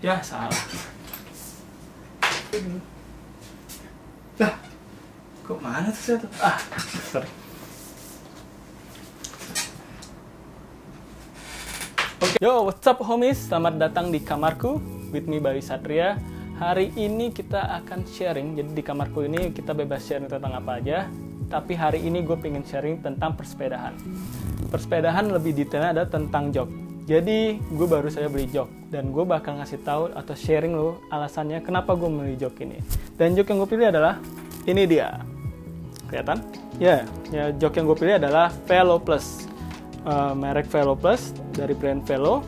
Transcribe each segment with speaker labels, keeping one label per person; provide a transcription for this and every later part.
Speaker 1: Ya salah. Lah, kok mana tuh saya tuh? Sorry. Oke, yo, what's up homies? Selamat datang di kamarku with me Bayu Satria. Hari ini kita akan sharing. Jadi di kamarku ini kita bebas sharing tentang apa aja. Tapi hari ini gue pengen sharing tentang persepedahan. Persepedahan lebih detailnya ada tentang jok. Jadi gue baru saja beli jok dan gue bakal ngasih tahu atau sharing lo alasannya kenapa gue beli jok ini. Dan jok yang gue pilih adalah ini dia. Kelihatan? Ya, jok yang gue pilih adalah Velo Plus. Merek Velo Plus dari brand Velo.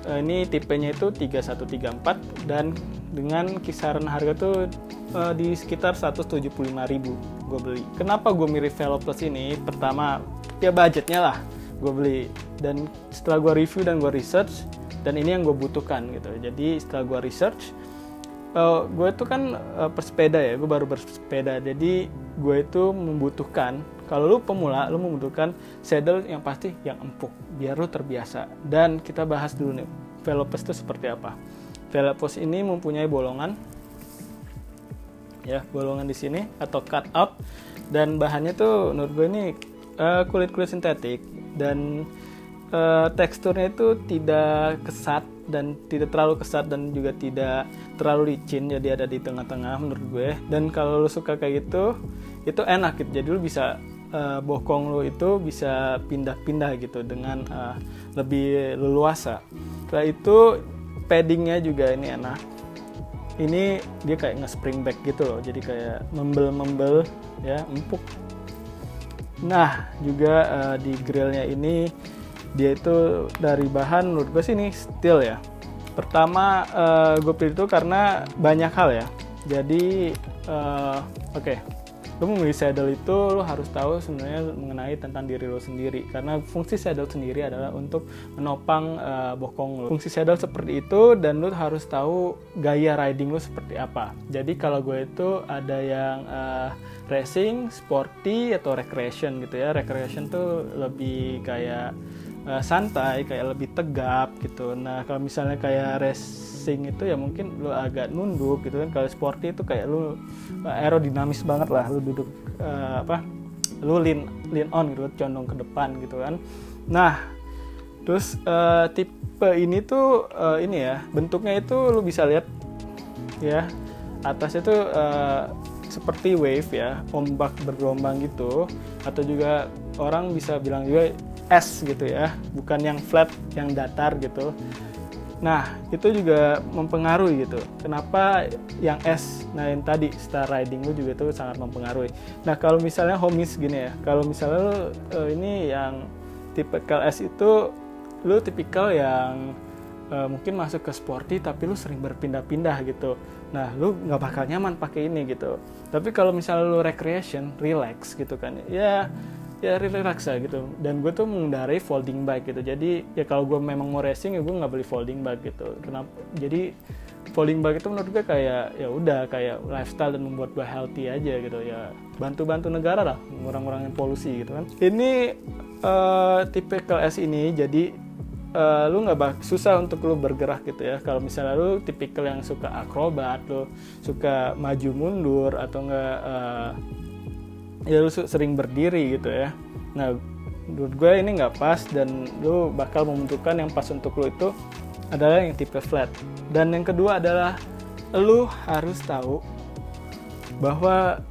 Speaker 1: Ini tipenya itu 3134 dan dengan kisaran harga tuh di sekitar 175.000 gue beli. Kenapa gue milih Velo Plus ini? Pertama, ya budgetnya lah gue beli. Dan setelah gue review dan gue research, dan ini yang gue butuhkan gitu. Jadi setelah gue research, gue itu kan pesepeda ya, gue baru bersepeda. Jadi gue itu membutuhkan, kalau lu pemula, lu membutuhkan saddle yang pasti yang empuk, biar lu terbiasa. Dan kita bahas dulu nih, Velo Plus itu seperti apa. Velo Plus ini mempunyai bolongan, ya bolongan di sini atau cut out, dan bahannya tuh menurut gue ini kulit-kulit sintetik dan teksturnya itu tidak kesat dan tidak terlalu kesat dan juga tidak terlalu licin, jadi ada di tengah-tengah menurut gue. Dan kalau lu suka kayak gitu, itu enak gitu. Jadi lu bisa bokong lu itu bisa pindah-pindah gitu dengan lebih leluasa. Setelah itu paddingnya juga ini enak. Ini dia kayak nge-spring back gitu loh, jadi kayak membel-membel ya, empuk. Nah juga di grillnya ini dia itu dari bahan menurut gue sih ini steel ya. Pertama gue pilih itu karena banyak hal ya. Jadi lu memilih saddle itu lu harus tahu sebenarnya mengenai tentang diri lu sendiri, karena fungsi saddle sendiri adalah untuk menopang bokong lu. Fungsi saddle seperti itu dan lu harus tahu gaya riding lu seperti apa. Jadi kalau gue itu ada yang racing, sporty atau recreation gitu ya. Recreation tuh lebih kayak santai, kayak lebih tegap gitu. Nah kalau misalnya kayak racing itu ya mungkin lu agak nunduk gitu kan. Kalau sporty itu kayak lu aerodinamis banget lah, lu duduk lu lean on gitu, condong ke depan gitu kan. Nah terus tipe ini tuh ini ya, bentuknya itu lu bisa lihat ya, atasnya tuh seperti wave ya, ombak bergelombang gitu, atau juga orang bisa bilang juga S gitu ya, bukan yang flat, yang datar gitu. Nah itu juga mempengaruhi gitu. Kenapa yang S? Nah yang tadi style riding lu juga itu sangat mempengaruhi. Nah kalau misalnya homies gini ya, kalau misalnya lu ini yang tipikal S itu, lu tipikal yang mungkin masuk ke sporty tapi lu sering berpindah-pindah gitu. Nah lu nggak bakal nyaman pakai ini gitu. Tapi kalau misalnya lu recreation, relax gitu kan, ya relax lah gitu. Dan gue tuh mengendarai folding bike gitu. Jadi ya kalau gue memang mau racing ya gue nggak beli folding bike gitu. Kenapa? Jadi folding bike itu menurut gue kayak ya udah kayak lifestyle dan membuat gue healthy aja gitu ya. Bantu negara lah, ngurang-ngurangin polusi gitu kan. Ini tipikal S ini jadi lu nggak susah untuk lu bergerak gitu ya. Kalau misalnya lu tipikal yang suka akrobat, lu suka maju mundur atau enggak ya lu sering berdiri gitu ya. Nah menurut gue ini nggak pas dan lu bakal membutuhkan yang pas untuk lu itu adalah yang tipe flat. Dan yang kedua adalah lu harus tahu bahwa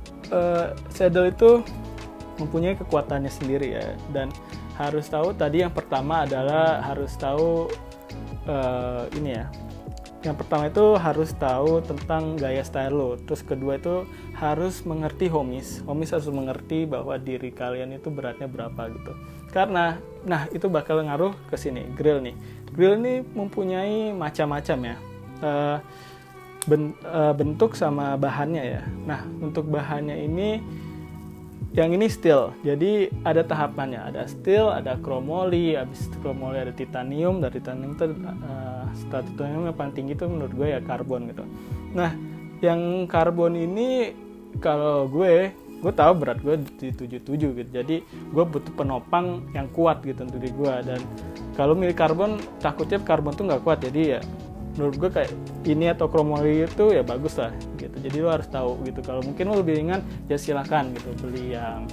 Speaker 1: saddle itu mempunyai kekuatannya sendiri ya. Dan harus tahu tadi yang pertama adalah harus tahu ini ya. Yang pertama itu harus tahu tentang gaya style lo. Terus kedua itu harus mengerti homies. Homies harus mengerti bahwa diri kalian itu beratnya berapa gitu. Karena, nah itu bakal ngaruh ke sini. Grill nih. Grill ini mempunyai macam-macam ya. Bentuk sama bahannya ya. Nah untuk bahannya ini, yang ini steel. Jadi ada tahapannya. Ada steel, ada chromoly. Habis chromoly ada titanium. Dari titanium itu titanium yang paling tinggi itu menurut gue ya karbon gitu. Nah yang karbon ini kalau gue tahu berat gue di 77 gitu. Jadi gue butuh penopang yang kuat gitu untuk diri gue. Dan kalau milih karbon takutnya karbon tuh nggak kuat. Jadi ya menurut gue kayak ini atau chromoly itu ya bagus lah gitu. Jadi lo harus tahu gitu. Kalau mungkin lo lebih ringan ya silakan gitu, beli yang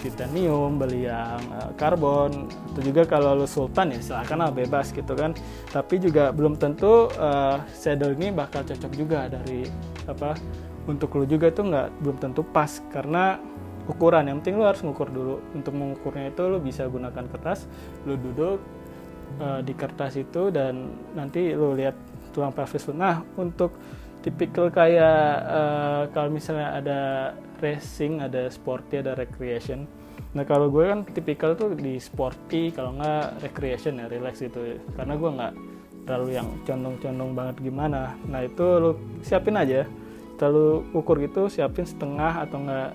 Speaker 1: titanium, beli yang karbon, atau juga kalau lo sultan ya silakan lah, bebas gitu kan. Tapi juga belum tentu saddle ini bakal cocok juga dari untuk lo juga, itu belum tentu pas karena ukuran. Yang penting lo harus ngukur dulu. Untuk mengukurnya itu lo bisa gunakan kertas, lo duduk di kertas itu dan nanti lo lihat tulang pelvis lo. Nah, untuk tipikal kayak kalau misalnya ada racing, ada sporty, ada recreation. Nah, kalau gue kan tipikal tuh di sporty, kalau nggak recreation ya, relax gitu. Karena gue nggak terlalu yang condong-condong banget gimana. Nah, itu lo siapin aja. Terlalu ukur gitu, siapin setengah atau nggak,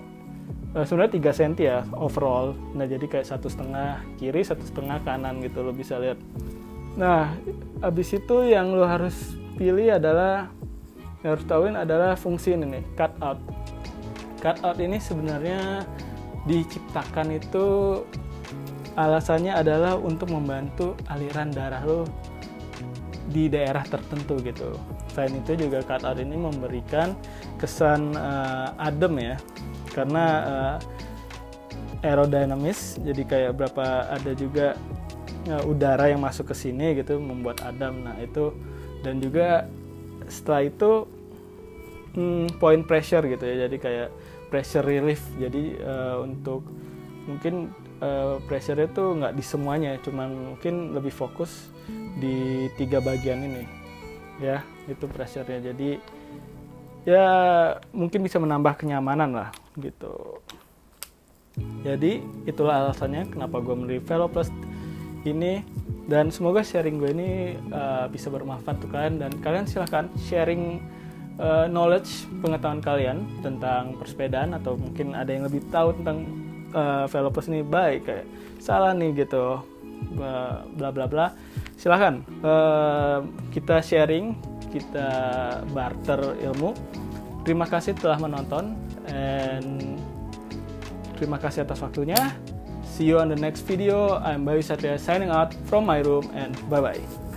Speaker 1: sebenarnya 3 cm ya overall. Nah, jadi kayak 1,5 kiri, 1,5 kanan gitu, lo bisa lihat. Nah, abis itu yang lo harus pilih adalah, yang harus tahuin adalah fungsi ini nih, cut out. Cut out ini sebenarnya diciptakan itu alasannya adalah untuk membantu aliran darah lo di daerah tertentu gitu. Selain itu juga cut out ini memberikan kesan adem ya, karena aerodinamis, jadi kayak ada juga udara yang masuk ke sini gitu, membuat adem. Nah itu, dan juga setelah itu point pressure gitu ya, jadi kayak pressure relief. Jadi untuk mungkin pressure itu nggak di semuanya, cuman mungkin lebih fokus di 3 bagian ini ya, itu pressure-nya. Jadi ya mungkin bisa menambah kenyamanan lah gitu. Jadi itulah alasannya kenapa gue membeli VeloPlus ini, dan semoga sharing gue ini bisa bermanfaat untuk kalian, dan kalian silahkan sharing knowledge, pengetahuan kalian tentang persepedaan, atau mungkin ada yang lebih tahu tentang VeloPlus ini, baik kayak salah nih gitu, bla bla bla. Silahkan kita sharing, kita barter ilmu. Terima kasih telah menonton, and terima kasih atas waktunya. See you on the next video. I'm Bayu Satria signing out from my room, and bye bye.